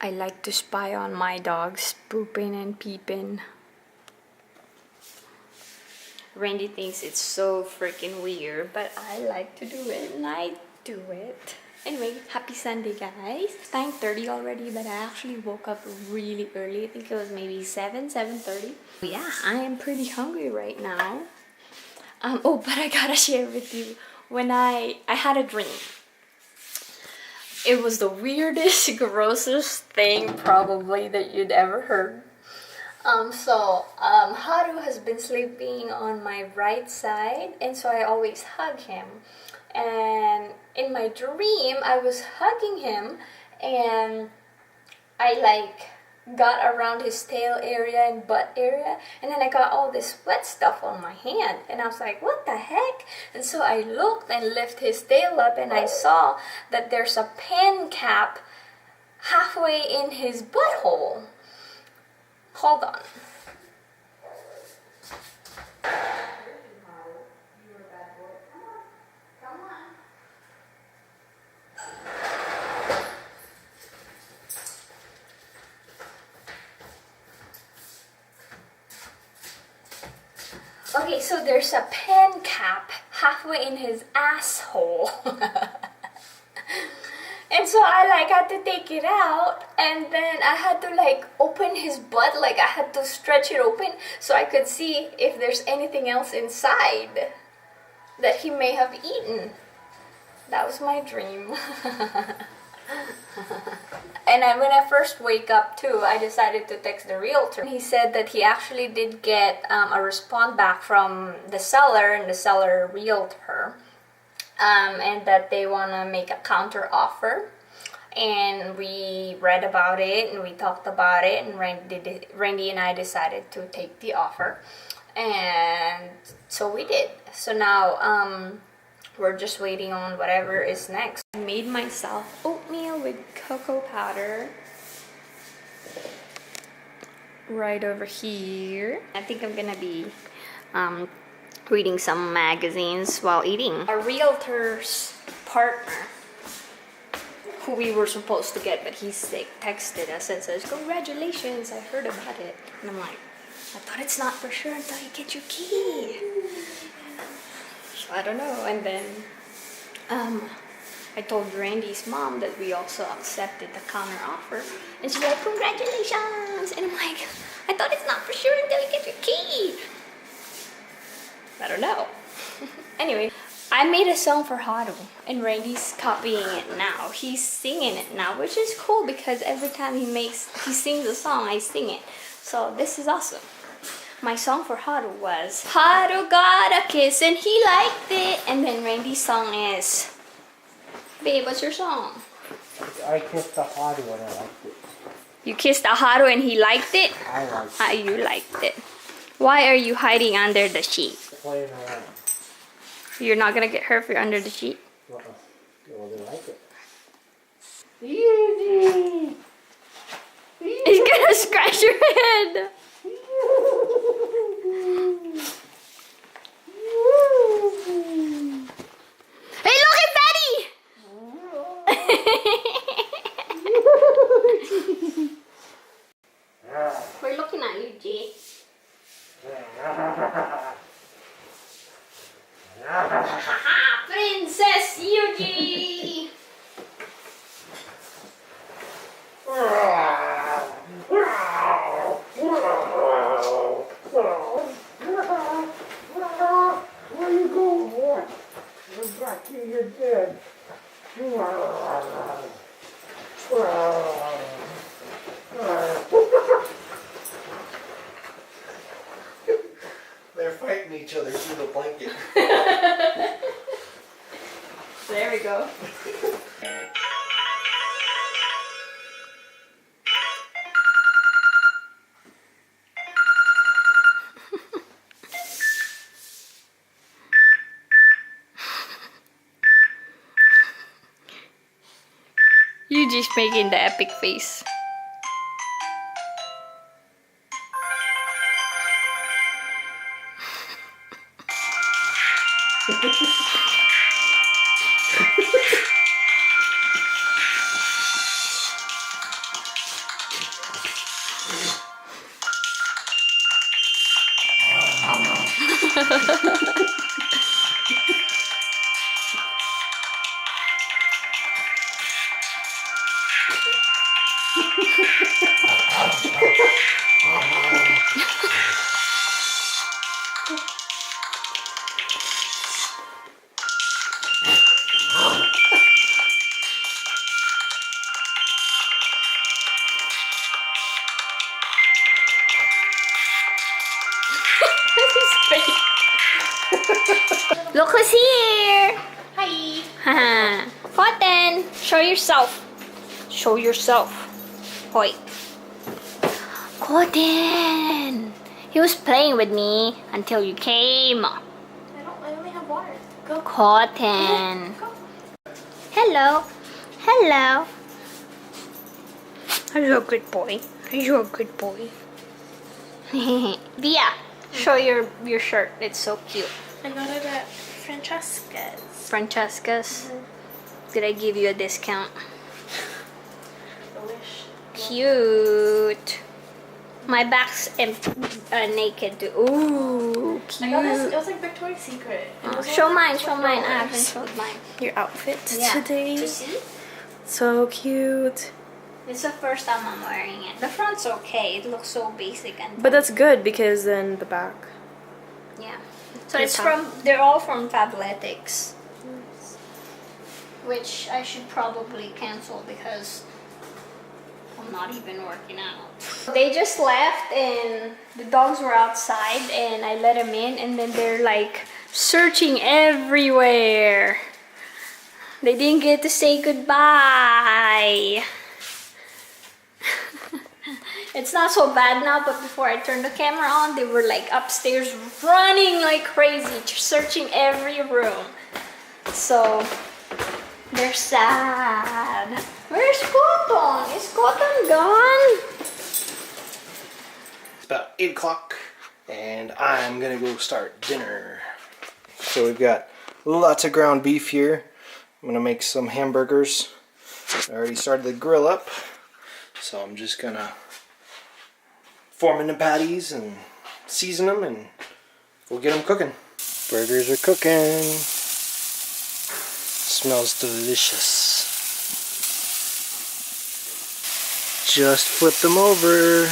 I like to spy on my dogs pooping and peeping. Randy thinks it's so freaking weird, but I like to do it and I do it. Anyway, happy Sunday, guys. It's 9:30 already, but I actually woke up really early. I think it was maybe 7:30. Yeah, I am pretty hungry right now. Oh, but I gotta share with you. When I had a dream. It was the weirdest, grossest thing probably that you'd ever heard. Haru has been sleeping on my right side, and so I always hug him. And in my dream, I was hugging him, and I got around his tail area and butt area, and then I got all this wet stuff on my hand, and I was like, what the heck? And so I looked and lifted his tail up, and I saw that there's a pen cap halfway in his butthole. Hold on. Okay, so there's a pen cap halfway in his asshole. And so I had to take it out, and then I had to open his butt, I had to stretch it open so I could see if there's anything else inside that he may have eaten. That was my dream. And when I first wake up too, I decided to text the realtor. He said that he actually did get a response back from the seller and the seller realtor. And that they want to make a counter offer, and we read about it and we talked about it, and Randy and I decided to take the offer, and so we did. So now we're just waiting on whatever is next. I made myself oatmeal with cocoa powder right over here. I think I'm gonna be reading some magazines while eating. A realtor's partner, who we were supposed to get, but he's sick, texted us and says, congratulations, I heard about it. And I'm like, I thought it's not for sure until you get your key. So I don't know. And then I told Randy's mom that we also accepted the counter offer, and she's like, congratulations. And I'm like, I thought it's not for sure until you get your key. I don't know. Anyway, I made a song for Haru, and Randy's copying it now. He's singing it now, which is cool because every time he sings a song, I sing it. So this is awesome. My song for Haru was, Haru got a kiss and he liked it. And then Randy's song is, babe, what's your song? I kissed the Haru and I liked it. You kissed the Haru and he liked it? I liked it. You liked it. Why are you hiding under the sheet? Playing around. You're not gonna get hurt if you're under the sheet? Well, they like it. He's gonna scratch your head! Hey, look, it's Daddy! We're looking at you, G. Princess Yuji! Where you going, boy? You're back to your dead. They're fighting each other through the blanket. There we go. You just making the epic face. Look who's here! Hi! Cotton! Show yourself! Show yourself! Hoy! Cotton! He was playing with me until you came. I only have water. Go. Cotton! Go. Hello! Hello! Are you a good boy? Are you a good boy? Via! Show your shirt. It's so cute. I got it at Francesca's. Francesca's. Did I give you a discount? I wish. Cute. My back's naked too. Ooh, cute. I got this. It was like Victoria's Secret. Oh, show mine. Show mine. I haven't showed mine. Your outfit Yeah. today. You see? So cute. It's the first time I'm wearing it. The front's okay. It looks so basic and. But that's good because then the back. Yeah. So Your it's top. from. They're all from Fabletics, which I should probably cancel because I'm not even working out. They just left and the dogs were outside and I let them in and then they're like searching everywhere. They didn't get to say goodbye. It's not so bad now, but before I turned the camera on, they were like upstairs running like crazy, searching every room. So they're sad. Where's Cotton? Is Cotton gone? It's about 8 o'clock and I'm gonna go start dinner. So we've got lots of ground beef here. I'm gonna make some hamburgers. I already started the grill up, so I'm just gonna form in the patties and season them and we'll get them cooking. Burgers are cooking. Smells delicious. Just flip them over.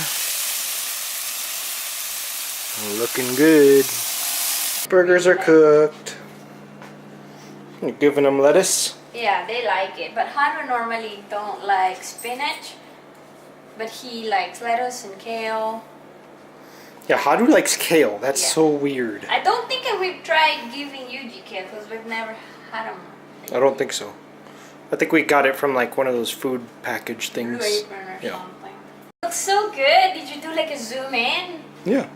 Looking good. Burgers are cooked. You're giving them lettuce. Yeah, they like it, but Hanra normally don't like spinach, but he likes lettuce and kale. Yeah, Hadu likes kale. That's Yeah. so weird. I don't think we've tried giving Yuji kale because we've never had them. I don't think so. I think we got it from like one of those food package things. Blue Apron or Yeah. something. Looks so good. Did you do like a zoom in? Yeah.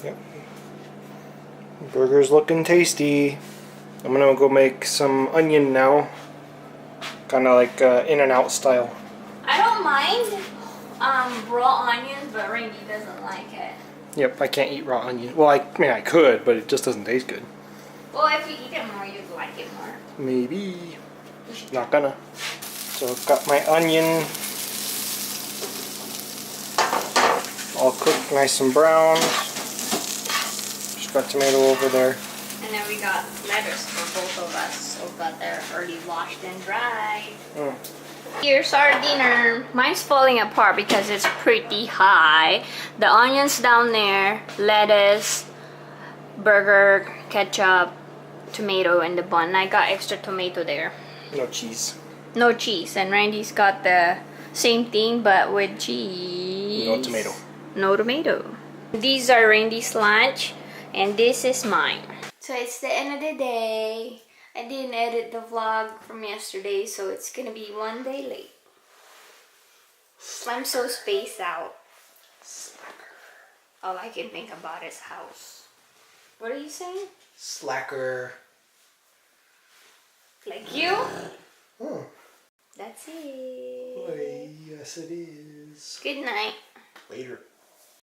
Yep. Burger's looking tasty. I'm gonna go make some onion now. Kind of like In-N-Out style. I don't mind raw onions, but Randy doesn't like it. Yep, I can't eat raw onion. Well, I mean I could, but it just doesn't taste good. Well, if you eat it more, you'd like it more. Maybe. Not gonna. So I've got my onion all cooked nice and brown. Just got tomato over there. And then we got lettuce for both of us. So got they're already washed and dried. Mm. Here's our dinner. Mine's falling apart because it's pretty high. The onions down there, lettuce, burger, ketchup, tomato in the bun. I got extra tomato there. No cheese. No cheese. And Randy's got the same thing but with cheese. No tomato. No tomato. These are Randy's lunch and this is mine. So it's the end of the day. I didn't edit the vlog from yesterday, so it's gonna be one day late. I'm so spaced out. All I can think about is house. What are you saying? Slacker. Like you? Oh. That's it. Yes, it is. Good night. Later.